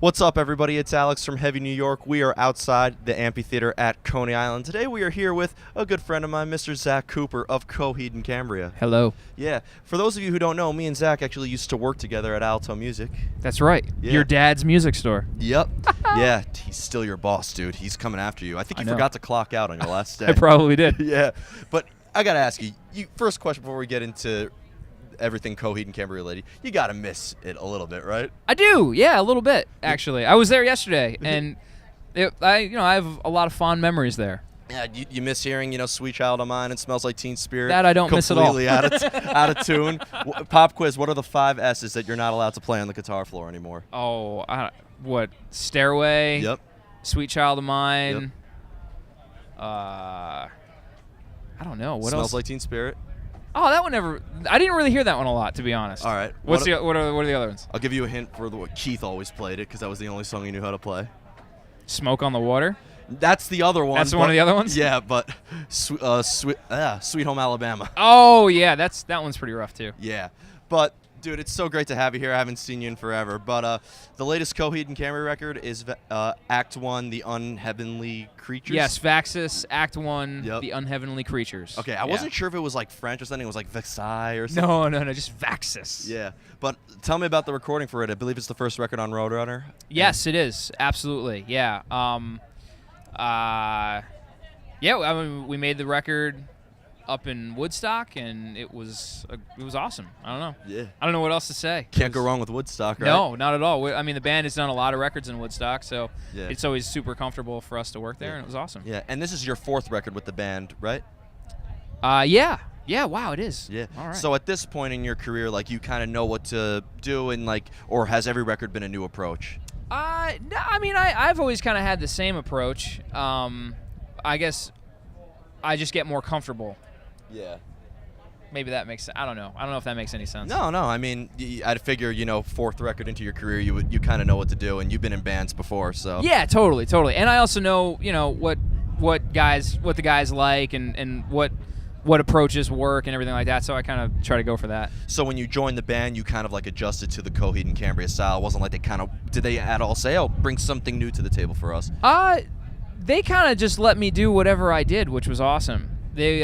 What's up, everybody? It's Alex from Heavy New York. We are outside the amphitheater at Coney Island. Today we are here with a good friend of mine, Mr. Zach Cooper of Coheed Cambria. Hello. Yeah. For those of you who don't know, me and Zach actually used to work together at Alto Music. That's right. Yeah. Your dad's music store. Yep. Yeah. He's still your boss, dude. He's coming after you. I think you forgot to clock out on your last day. I probably did. Yeah. But I got to ask you, first question before we get into everything Coheed Cambria related, you got to miss it a little bit, right? I do. Yeah, a little bit, actually. I was there yesterday, and I have a lot of fond memories there. Yeah, you miss hearing, Sweet Child of Mine and Smells Like Teen Spirit. That I don't miss at all. Completely out of tune. Pop quiz, what are the 5 S's that you're not allowed to play on the guitar floor anymore? Oh, what? Stairway? Yep. Sweet Child of Mine? Yep. I don't know. What Smells else? Like Teen Spirit. Oh, that one never. I didn't really hear that one a lot, to be honest. All right. What are the other ones? I'll give you a hint for what Keith always played it because that was the only song he knew how to play. Smoke on the Water? That's the other one. That's one of the other ones? Yeah, but Sweet Home Alabama. Oh, yeah. That one's pretty rough, too. Yeah. But, dude, it's so great to have you here. I haven't seen you in forever. But the latest Coheed Cambria record is Act 1, The Unheavenly Creatures. Yes, Vaxis, Act 1, Yep. The Unheavenly Creatures. Okay, I wasn't sure if it was like French or something. It was like Versailles or something. No, just Vaxis. Yeah. But tell me about the recording for it. I believe it's the first record on Roadrunner. Yes, it is. Absolutely. Yeah. We made the record up in Woodstock, and it was awesome. I don't know. Yeah. I don't know what else to say. Can't go wrong with Woodstock, right? No, not at all. I mean, the band has done a lot of records in Woodstock, so Yeah. it's always super comfortable for us to work there, Yeah. and it was awesome. Yeah, and this is your 4th record with the band, right? Yeah. Yeah, wow, it is. Yeah. All right. So at this point in your career, like, you kind of know what to do, and or has every record been a new approach? No, I mean, I've always kind of had the same approach. I guess I just get more comfortable. Yeah. Maybe that makes sense. I don't know. I don't know if that makes any sense. No. I mean, I'd figure, 4th record into your career, you kind of know what to do, and you've been in bands before, so. Yeah, totally. And I also know, what the guys like and what approaches work and everything like that. So I kind of try to go for that. So when you joined the band, you kind of adjusted to the Coheed Cambria style. It wasn't like did they at all say, "Oh, bring something new to the table for us"? They kind of just let me do whatever I did, which was awesome. They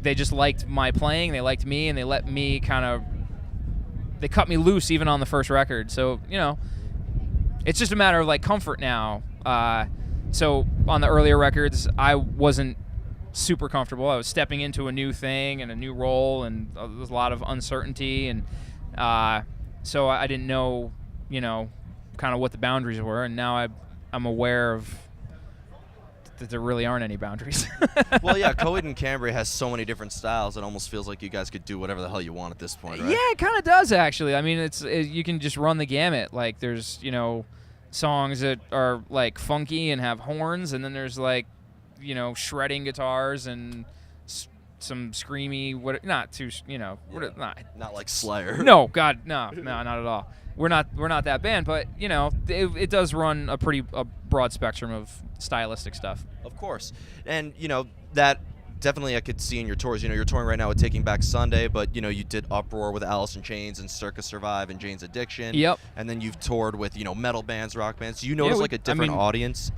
they just liked my playing, they liked me, and they let me they cut me loose even on the first record. So, it's just a matter of comfort now. So on the earlier records, I wasn't super comfortable. I was stepping into a new thing and a new role, and there was a lot of uncertainty, and so I didn't know, kind of what the boundaries were, and now I'm aware of that there really aren't any boundaries. Well, yeah, Coheed Cambria has so many different styles, it almost feels like you guys could do whatever the hell you want at this point, right? Yeah, it kind of does, actually. I mean, you can just run the gamut. There's, songs that are, funky and have horns, and then there's, shredding guitars and some screamy, not too, Not like Slayer. No, God, no, not at all. We're not that band, but it does run a broad spectrum of stylistic stuff. Of course, and that definitely I could see in your tours. You're touring right now with Taking Back Sunday, but you did Uproar with Alice in Chains and Circus Survive and Jane's Addiction. Yep. And then you've toured with metal bands, rock bands. Do you notice a different audience?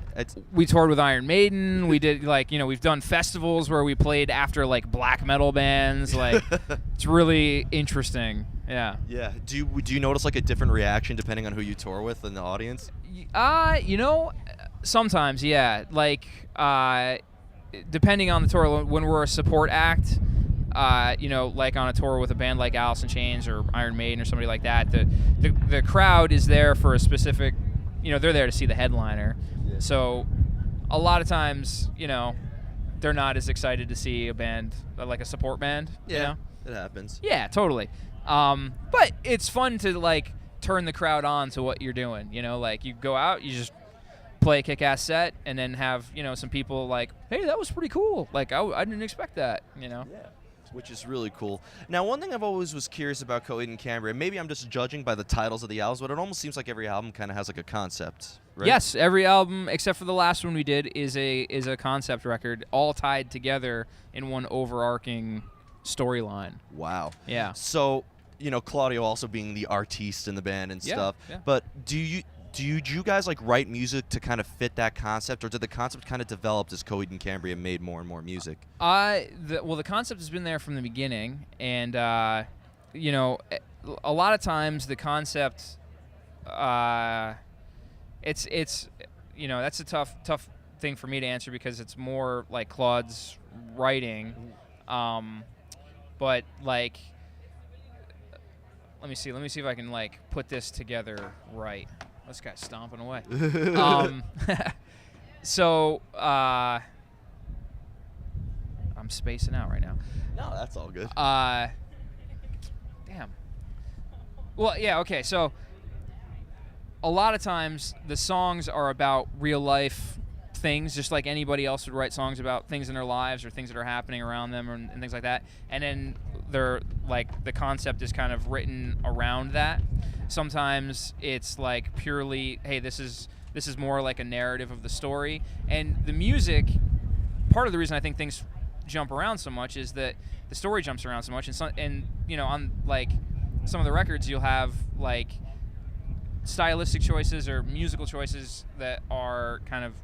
We toured with Iron Maiden. We did we've done festivals where we played after black metal bands. It's really interesting. Yeah. Yeah. Do you notice a different reaction depending on who you tour with in the audience? Sometimes, yeah. Depending on the tour, when we're a support act, on a tour with a band like Alice in Chains or Iron Maiden or somebody like that, the crowd is there for a specific, they're there to see the headliner. Yeah. So a lot of times, they're not as excited to see a band, like a support band. Yeah, it happens. Yeah, totally. But it's fun to turn the crowd on to what you're doing. You go out, you just play a kick-ass set, and then have some people hey, that was pretty cool. I didn't expect that. Yeah. Which is really cool. Now, one thing I've always was curious about Coheed Cambria, maybe I'm just judging by the titles of the albums, but it almost seems like every album kind of has a concept, right? Yes, every album except for the last one we did is a concept record, all tied together in one overarching storyline. Wow. Yeah. So Claudio also being the artiste in the band and Yeah, stuff. yeah. But do you guys like write music to kind of fit that concept, or did the concept kind of develop as Coheed and Cambria made more and more music? The concept has been there from the beginning, and a lot of times the concept, it's that's a tough thing for me to answer because it's more like Claude's writing, but like. Let me see if I can like put this together right. This guy's stomping away. So I'm spacing out right now. No, that's all good. Damn. Well, yeah, okay. So a lot of times the songs are about real life things, just like anybody else would write songs about things in their lives or things that are happening around them and things like that. And then they're like the concept is kind of written around that. Sometimes it's like purely, hey, this is more like a narrative of the story. And the music, part of the reason I think things jump around so much is that the story jumps around so much. And on like some of the records, you'll have like stylistic choices or musical choices that are kind of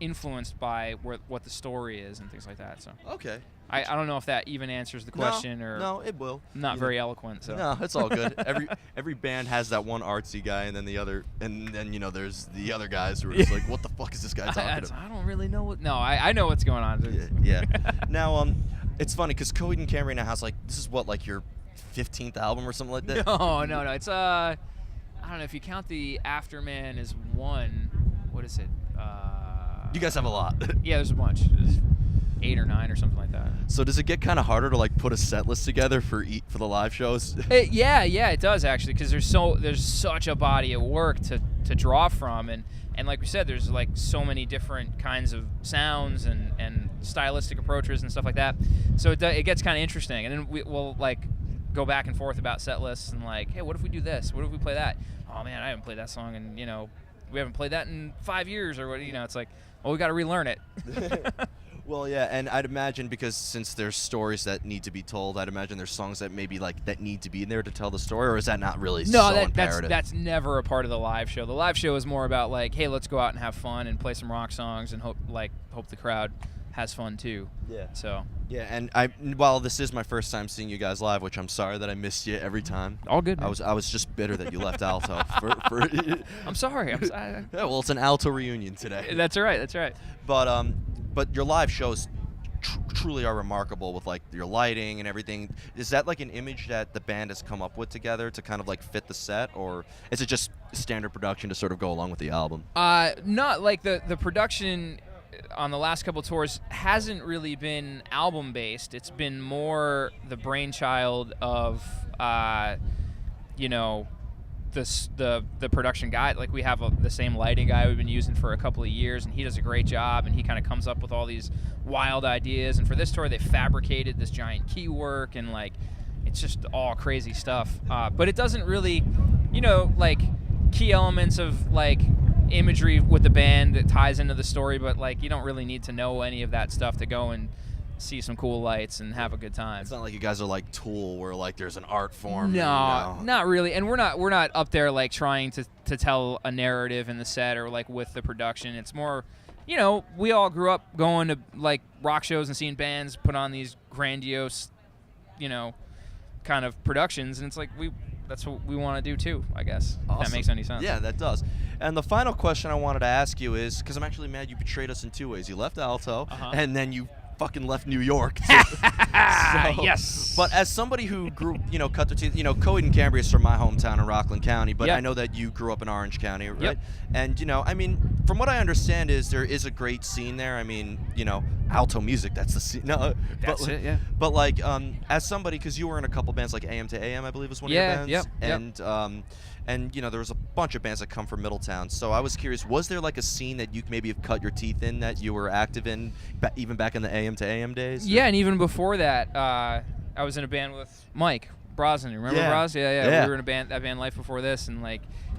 influenced by what the story is and things like that. So Okay. I don't know if that even answers the question or No, it will. I'm not very eloquent. So No, it's all good. Every band has that one artsy guy, and then there's the other guys who are just like, what the fuck is this guy talking about? I don't really know what. No, I know what's going on. Yeah. Now, it's funny because Coheed and Cambria now has this is what, like your 15th album or something like that? No. It's I don't know if you count the Afterman as one. What is it? You guys have a lot. Yeah, there's a bunch. There's 8 or 9 or something like that. So does it get kind of harder to put a set list together for the live shows? Yeah, it does actually, because there's such a body of work to draw from, and like we said, there's like so many different kinds of sounds and stylistic approaches and stuff like that. So it gets kind of interesting, and then we'll like go back and forth about set lists and like, hey, what if we do this? What if we play that? Oh man, I haven't played that song, and we haven't played that in 5 years or what? It's like, well, we got to relearn it. Well, yeah, and I'd imagine because since there's stories that need to be told, I'd imagine there's songs that maybe that need to be in there to tell the story, or is that not really imperative? That's never a part of the live show. The live show is more about like, hey, let's go out and have fun and play some rock songs and hope the crowd has fun too. Yeah. So. Yeah, and while this is my first time seeing you guys live, which I'm sorry that I missed you every time. All good, man. I was just bitter that you left Alto. I'm sorry. Yeah, well, it's an Alto reunion today. That's all right. But your live shows truly are remarkable with your lighting and everything. Is that an image that the band has come up with together to kind of fit the set, or is it just standard production to sort of go along with the album? Not like the production on the last couple tours hasn't really been album based. It's been more the brainchild of the production guy. Like we have the same lighting guy we've been using for a couple of years, and he does a great job, and he kind of comes up with all these wild ideas. And for this tour, they fabricated this giant key work, and it's just all crazy stuff. But it doesn't really, key elements of imagery with the band that ties into the story, but you don't really need to know any of that stuff to go and see some cool lights and have a good time. It's not like you guys are like Tool, where there's an art form. No, not really. And we're not up there trying to tell a narrative in the set or with the production. It's more, we all grew up going to rock shows and seeing bands put on these grandiose, kind of productions, and it's that's what we want to do too, I guess. Awesome. If that makes any sense. Yeah, that does. And the final question I wanted to ask you is, because I'm actually mad you betrayed us in 2 ways. You left Alto, and then you fucking left New York. Yes. But as somebody who grew, cut their teeth, Coheed and Cambria is from my hometown in Rockland County, but I know that you grew up in Orange County, right? Yep. And, from what I understand is there is a great scene there. Alto music, that's the scene. No, that's it, yeah. But as somebody, because you were in a couple bands like AM to AM, I believe was one of your bands. Yep. And there was a bunch of bands that come from Middletown. So I was curious, was there a scene that you maybe have cut your teeth in that you were active in, even back in the AM to AM days? Yeah, and even before that, I was in a band with Mike Brosnan. Remember Bros? Yeah. We were in that band Life Before This, and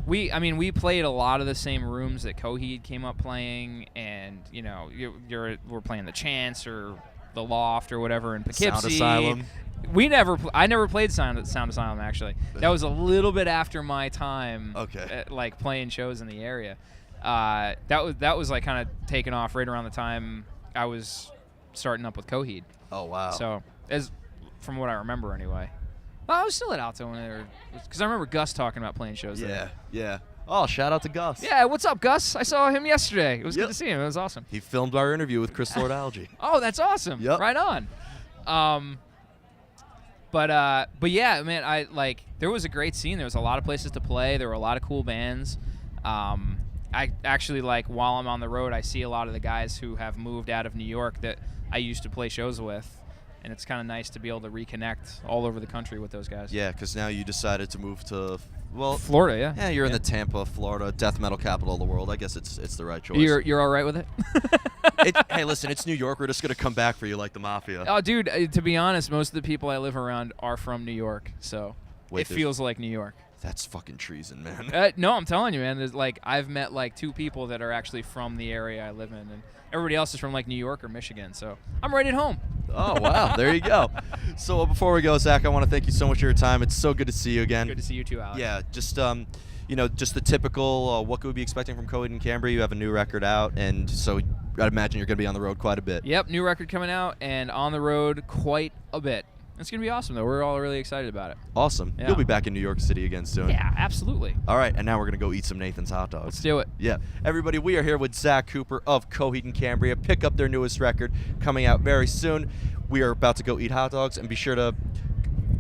we played a lot of the same rooms that Coheed came up playing, and we're playing the Chance or the Loft or whatever in Poughkeepsie. Sound Asylum. I never played Sound Asylum actually. That was a little bit after my time. Okay. At, like playing shows in the area. That was like kind of taking off right around the time I was starting up with Coheed. Oh wow. So as from what I remember anyway. Well, I was still at Alto because I remember Gus talking about playing shows there. Yeah. Oh, shout out to Gus. Yeah, what's up, Gus? I saw him yesterday. It was Yep. good to see him. It was awesome. He filmed our interview with Chris Lord Algae. Oh, that's awesome. Yep. Right on. But yeah, man, there was a great scene. There was a lot of places to play. There were a lot of cool bands. I actually while I'm on the road, I see a lot of the guys who have moved out of New York that I used to play shows with. And it's kind of nice to be able to reconnect all over the country with those guys. Yeah, because now you decided to move to, Florida, yeah. Yeah, you're in the Tampa, Florida, death metal capital of the world. I guess it's the right choice. You're all right with it? Hey, listen, it's New York. We're just gonna come back for you like the mafia. Oh, dude, to be honest, most of the people I live around are from New York, so Wait, it feels like New York. That's fucking treason, man. No, I'm telling you, man. There's I've met 2 people that are actually from the area I live in, and everybody else is from New York or Michigan. So I'm right at home. Oh wow, there you go. So before we go, Zach, I want to thank you so much for your time. It's so good to see you again. Good to see you too, Alex. Yeah, just just the typical. What could we be expecting from Coheed and Cambria? You have a new record out, and so I'd imagine you're going to be on the road quite a bit. Yep, new record coming out, and on the road quite a bit. It's going to be awesome, though. We're all really excited about it. Awesome. Yeah. You'll be back in New York City again soon. Yeah, absolutely. All right, and now we're going to go eat some Nathan's hot dogs. Let's do it. Yeah. Everybody, we are here with Zach Cooper of Coheed and Cambria. Pick up their newest record coming out very soon. We are about to go eat hot dogs, and be sure to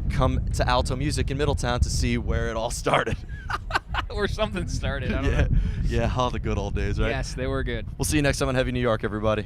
come to Alto Music in Middletown to see where it all started. Where something started. I don't know. Yeah, all the good old days, right? Yes, they were good. We'll see you next time on Heavy New York, everybody.